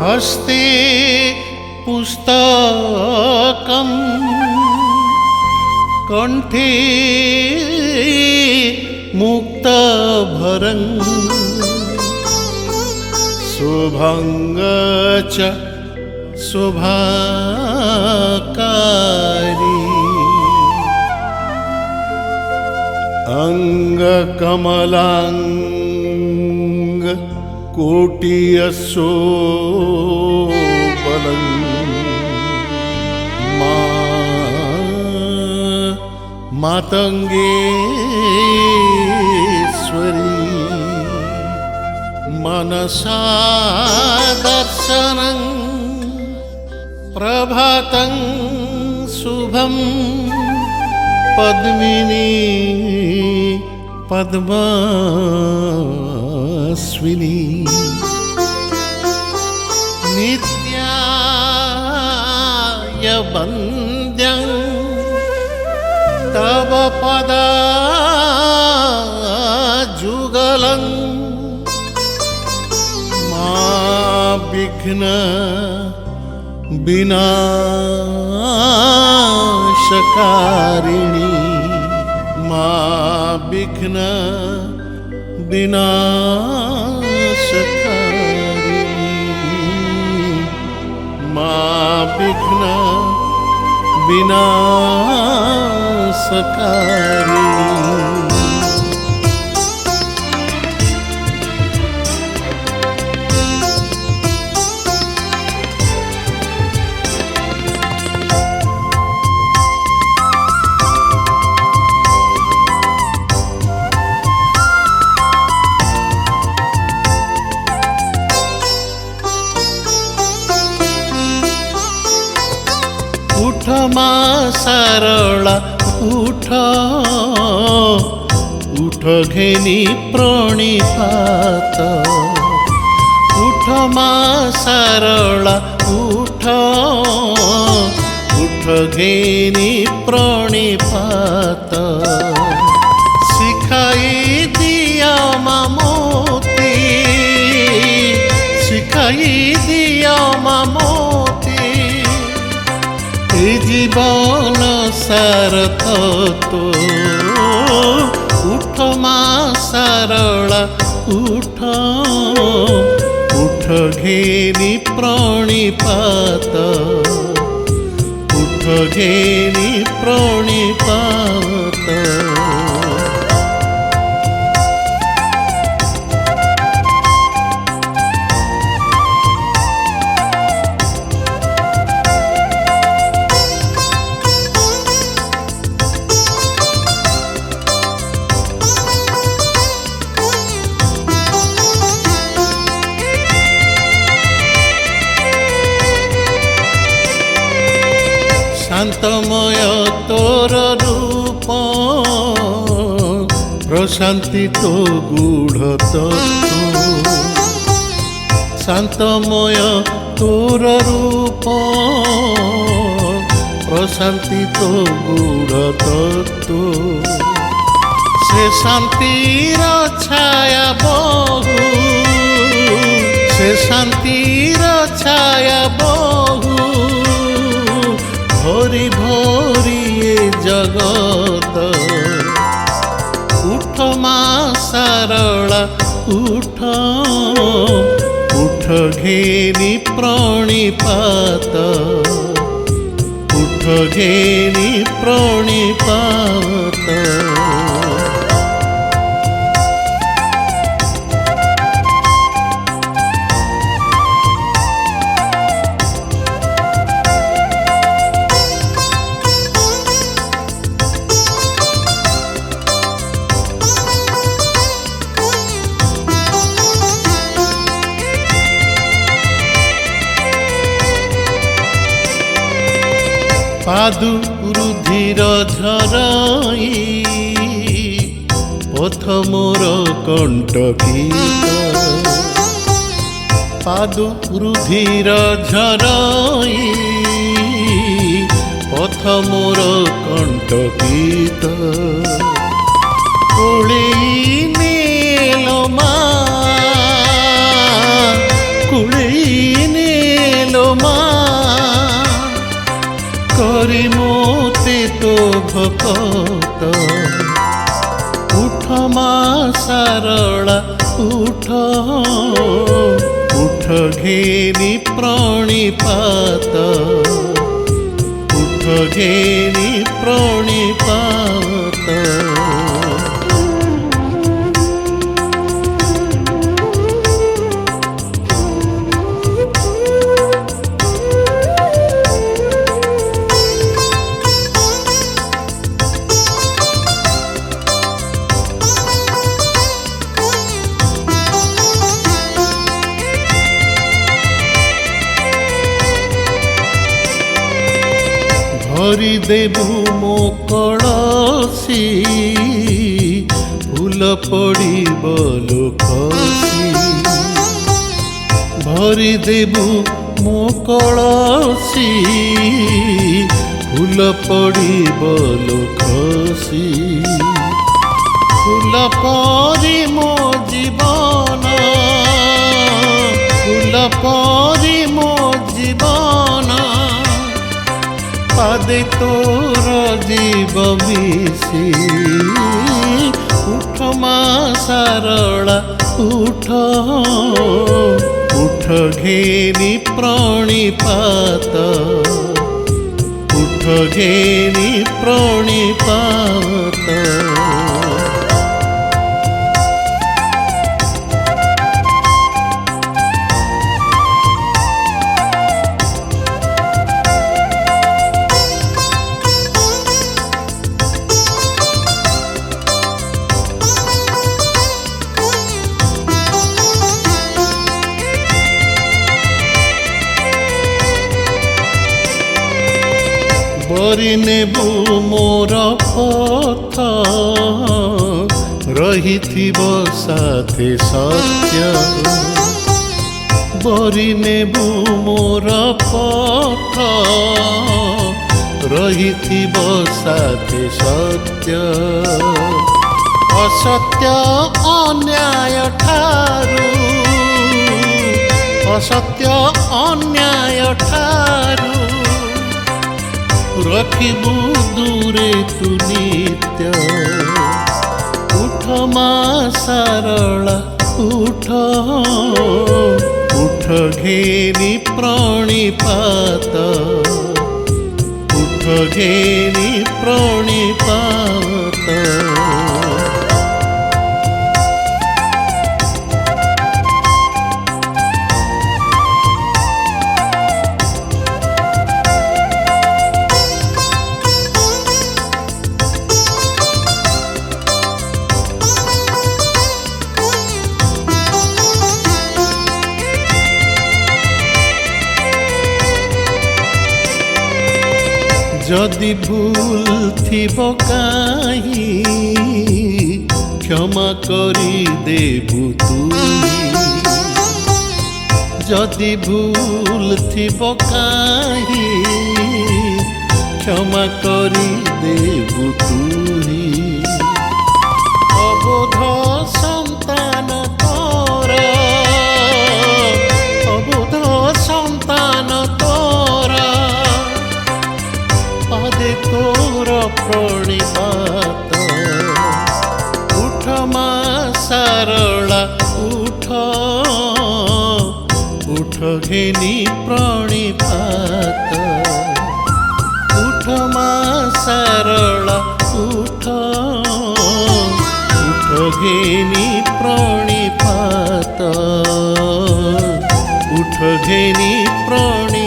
हस्ते पुस्तकं कंठे मुक्तभरं शुभंग च शुभाकारी अंगकमलांग कोटियशोबलं मातंगेश्वरी मनसा दर्शनं प्रभातं शुभं पद्मिनी पद्मास्विनी नित्याय वन्द्यं तव पदाजुगलं मा विघ्न विनाशकारिणी मा विघ्न विनाशकारिणी मा विघ्न विनाशकारिणी। उठ मा सरला उठ उठ घेनी प्रणिपात उठ मा सरला उठ उठ घेनी प्रणिपात शिखाई दिया मामोती शिखाई दिया मामोती जीवन सार्थक उठ मा सरला उठ उठ घेनी प्रणिपात उठ घेनी प्रणिपात। शांतमय तोर रूप प्रशांति तो गूढ़ तत्व शांतमय तोर रूप प्रशांति तो गूढ़ तत्व से शांतिर छाया बहु से शांतिर छाया बहु भोरी भोरी ये जगत उठ मा सरला उठ उठ घेनी प्रणिपात उठ घेनी प्रणिपात। पादु रुधिर झराई पथ मोर कंटकीत पादु रुधिर झराई पथ मोर कंटकीत कोळेई नेलो मा कोळेई तो भकत उठ मा सारला उठ उठ घेनी प्रणिपात उठ घेनी प्रणिपात भरी देबु मो कलसी फूल पड़िब लोखसी भरी देबु मो कलसी फूल पड़िब लोखसी फूल परी मो जीवन फूल परी मो जीवन पादे तोर जीव मिसी उठ मा सारला उठ उठ घेनी प्रणिपात उठ घेनी प्रणिपात बरी नेबु मोर पथ रहिथिब साथे सत्य बरी नेबु मोर पथ रहिथिब साथे सत्य असत्य अन्याय ठारू असत्य अन्याय ठारू रखिबु दूरे तु नित्य उठ मा सारला उठ उठ घेनी प्रणिपात उठ घेनी प्रणिपात जदि भूल थिब काहि क्षमा करी देबु तुही जदि भूल थिब काहि क्षमा करी देबु तुही अबोध संतान तोरा अबोध संतान तोरा पादे तोर प्रणिपात उठ मा सारला उठ उठ घेनी प्रणिपात उठ मा सारला उठ उठ घेनी प्रणिपात उठ घेनी प्रणिपात